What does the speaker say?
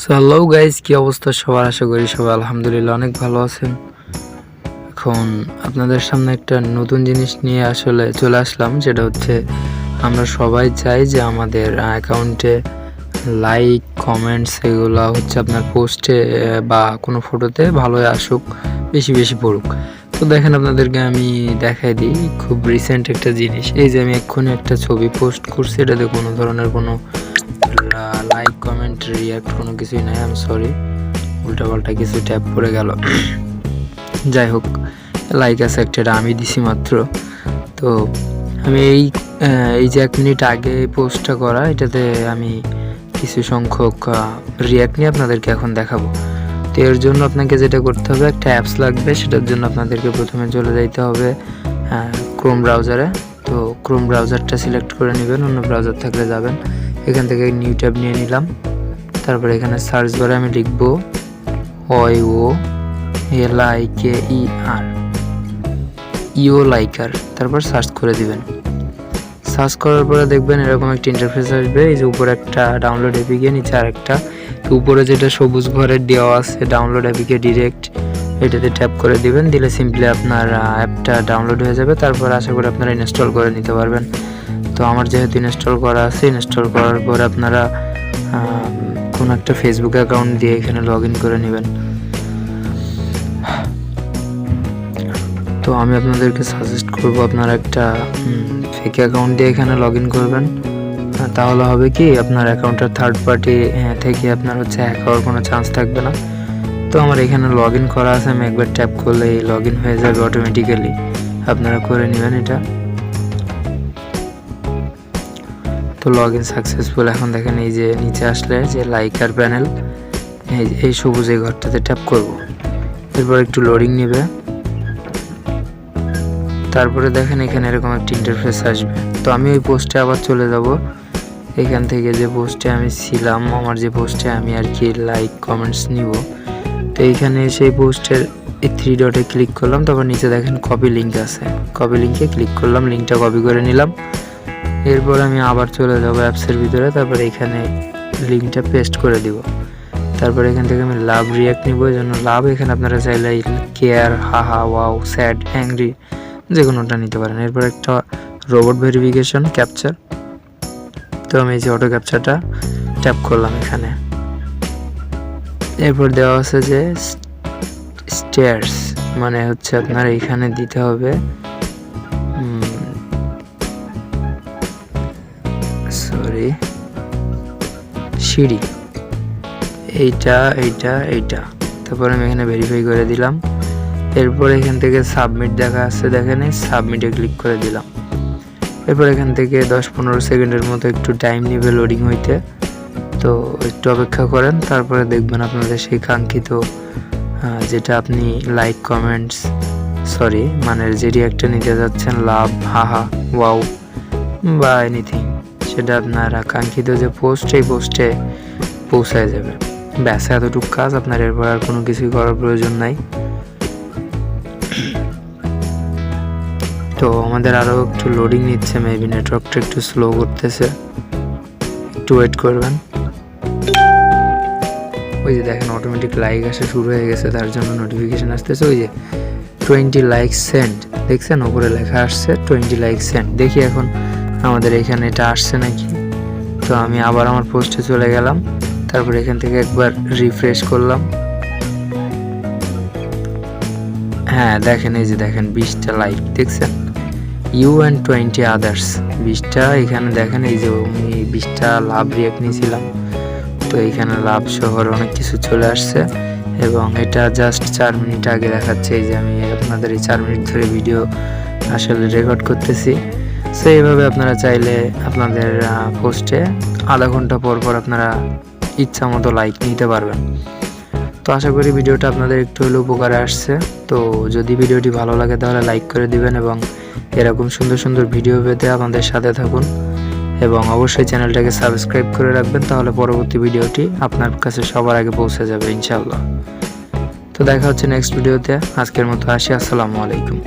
So hello guys, কি অবস্থা সবার? আশা করি সবাই আলহামদুলিল্লাহ অনেক ভালো আছেন। এখন আপনাদের সামনে একটা নতুন জিনিস নিয়ে আসলে চলে আসলাম, যেটা হচ্ছে আমরা সবাই চাই যে আমাদের অ্যাকাউন্টে লাইক কমেন্টস এগুলো হচ্ছে আপনার পোস্টে বা কোনো ফটোতে ভালোই আসুক, বেশি বেশি পড়ুক। তো দেখেন আপনাদেরকে আমি দেখাই দিই খুব রিসেন্ট একটা জিনিস। এই যে আমি এক্ষুনি একটা ছবি পোস্ট করছি, এটাতে কোনো ধরনের কোনো লাইক কমেন্ট রিয়াক্ট কোনো কিছুই নাই। আমি সরি, উল্টাপাল্টা কিছু ট্যাপ পড়ে গেল। যাই হোক, লাইক আছে একটা, এটা আমি দিছি মাত্র। তো আমি এই যে 1 মিনিট আগে পোস্টটা করা, এটাতে আমি কিছু সংখ্যক রিয়াক্ট নিয়ে আপনাদেরকে এখন দেখাবো। তো এর জন্য আপনাকে যেটা করতে হবে, একটা অ্যাপস লাগবে। সেটার জন্য আপনাদেরকে প্রথমে চলে যাইতে হবে ক্রোম ব্রাউজারে। তো ক্রোম ব্রাউজারটা সিলেক্ট করে নেবেন, অন্য ব্রাউজার থাকলে যাবেন। এখান থেকে নিউ ট্যাব নিয়ে নিলাম। তারপরে এখানে সার্চ বারে আমি লিখব ইও লাইকার, তারপর সার্চ করে দিবেন। সার্চ করার পরে দেখবেন এরকম একটা ইন্টারফেস আসবে। এই যে উপরে একটা ডাউনলোড অ্যাপিকে, নিচে আরেকটা। তো উপরে যেটা সবুজ ঘরের দেওয়া আছে ডাউনলোড অ্যাপিকে ডিরেক্ট, এটাতে ট্যাপ করে দিবেন। দিলে সিম্পলি আপনার অ্যাপটা ডাউনলোড হয়ে যাবে। তারপর আশা করি আপনারা ইনস্টল করে নিতে পারবেন। তো আমার যেহেতু ইনস্টল করা আছে, ইনস্টল করার পর আপনারা কোনো একটা ফেসবুক অ্যাকাউন্ট দিয়ে এখানে লগ ইন করে নেবেন। তো আমি আপনাদেরকে সাজেস্ট করব আপনারা একটা ফেক অ্যাকাউন্ট দিয়ে এখানে লগ ইন করবেন। তাহলে হবে কি, আপনার অ্যাকাউন্টটা থার্ড পার্টি থেকে আপনার হচ্ছে হ্যাক হওয়ার কোনো চান্স থাকবে না। তো আমার এখানে লগ ইন করা আছে, আমি একবার ট্যাপ করলেই লগ ইন হয়ে যাবে অটোমেটিক্যালি। আপনারা করে নেবেন এটা। তো লগ ইন সাকসেসফুল। এখন দেখেন এই যে নিচে আসলে যে লাইকার প্যানেল, এই সবুজ এই ঘরটাতে ট্যাপ করব। এরপর একটু লোডিং নেবে। তারপরে দেখেন এখানে এরকম একটা ইন্টারফেস আসবে। তো আমি ওই পোস্টে আবার চলে যাব। এখান থেকে যে পোস্টে আমি ছিলাম, আমার যে পোস্টে আমি আর কি লাইক কমেন্টস নিব, তো এইখানে সেই পোস্টের এই 3 ডটে ক্লিক করলাম। তারপর নিচে দেখেন কপি লিঙ্ক আছে, কপি লিঙ্কে ক্লিক করলাম, লিঙ্কটা কপি করে নিলাম। এরপর আমি আবার চলে যাবো অ্যাপসের ভিতরে। তারপরে এখানে লিঙ্কটা পেস্ট করে দিব। তারপর এখান থেকে আমি লাভ রিয়াক্ট নিব। এই জন্য লাভ এখানে আপনারা চাইলে কেয়ার, হাহা, ওয়াও, স্যাড, অ্যাংরি যে কোনোটা নিতে পারেন। এরপর একটা রোবট ভেরিফিকেশন ক্যাপচার। তো আমি এই যে অটো ক্যাপচারটা ট্যাপ করলাম এখানে। এরপর দেওয়া আছে যে স্টেয়ার্স, মানে হচ্ছে আপনার এইখানে দিতে হবে সিঁড়ি, এইটা। তারপর আমি এখানে ভেরিফাই করে দিলাম। এরপর এখান থেকে সাবমিট দেখা আছে, দেখেন সাবমিটে ক্লিক করে দিলাম। এরপর এখান থেকে 10-15 সেকেন্ডের মতো একটু টাইম নেবে লোডিং হইতে। তো একটু অপেক্ষা করেন, তারপরে দেখবেন আপনাদের সেই কাঙ্ক্ষিত যেটা আপনি লাইক কমেন্টস মানে যে রিয়াক্টটা নিতে যাচ্ছেন, লাভ, হাহা, ওয়াও বা এনিথিং, সেটা আপনার কাঙ্ক্ষিত যে পোস্ট, এই পোস্টে পৌঁছায় যাবে। ব্যাস, এতটুকু কাজ। আপনার এরপর আর কোনো কিছুই করার প্রয়োজন নাই। তো আমাদের আরও একটু লোডিং নিচ্ছে, মেবি নেটওয়ার্কটা একটু স্লো করতেছে, একটু ওয়েট করবেন। ওই যে দেখেন অটোমেটিক লাইক আসা শুরু হয়ে গেছে, তার জন্য নোটিফিকেশান আসতেছে। ওই যে 20 লাইক সেন্ড, দেখছেন ওপরে লেখা আসছে 20 লাইক সেন্ড। দেখি এখন আমাদের এখানে এটা আসছে নাকি। তো আমি আবার আমার পোস্টে চলে গেলাম। তারপর এখান থেকে একবার রিফ্রেশ করলাম। হ্যাঁ দেখেন, এই যে দেখেন 20টা লাইক, দেখছেন ইউ অ্যান্ড 20 আদার্স, 20টা এখানে দেখেন। এই যে আমি 20টা লাভ রিয়াক্ট নিয়েছিলাম, তো এইখানে লাভ শহর অনেক কিছু চলে আসছে। এবং এটা জাস্ট 4 মিনিট আগে দেখাচ্ছে। এই যে আমি আপনাদের এই 4 মিনিট ধরে ভিডিও আসলে রেকর্ড করতেছি। সো এইভাবে আপনারা চাইলে আপনাদের পোস্টে আধা ঘন্টা পর পর আপনারা ইচ্ছা মতো লাইক নিতে পারবেন। তো আশা করি ভিডিওটা আপনাদের একটু হলেও উপকারে আসছে। তো যদি ভিডিওটি ভালো লাগে তাহলে লাইক করে দিবেন, এবং এরকম সুন্দর সুন্দর ভিডিও পেতে আমাদের সাথে থাকুন, এবং অবশ্যই চ্যানেলটাকে সাবস্ক্রাইব করে রাখবেন। তাহলে পরবর্তী ভিডিওটি আপনার কাছে সবার আগে পৌঁছে যাবে ইনশাআল্লাহ। তো দেখা হচ্ছে নেক্সট ভিডিওতে। আজকের মতো আসি, আসসালামু আলাইকুম।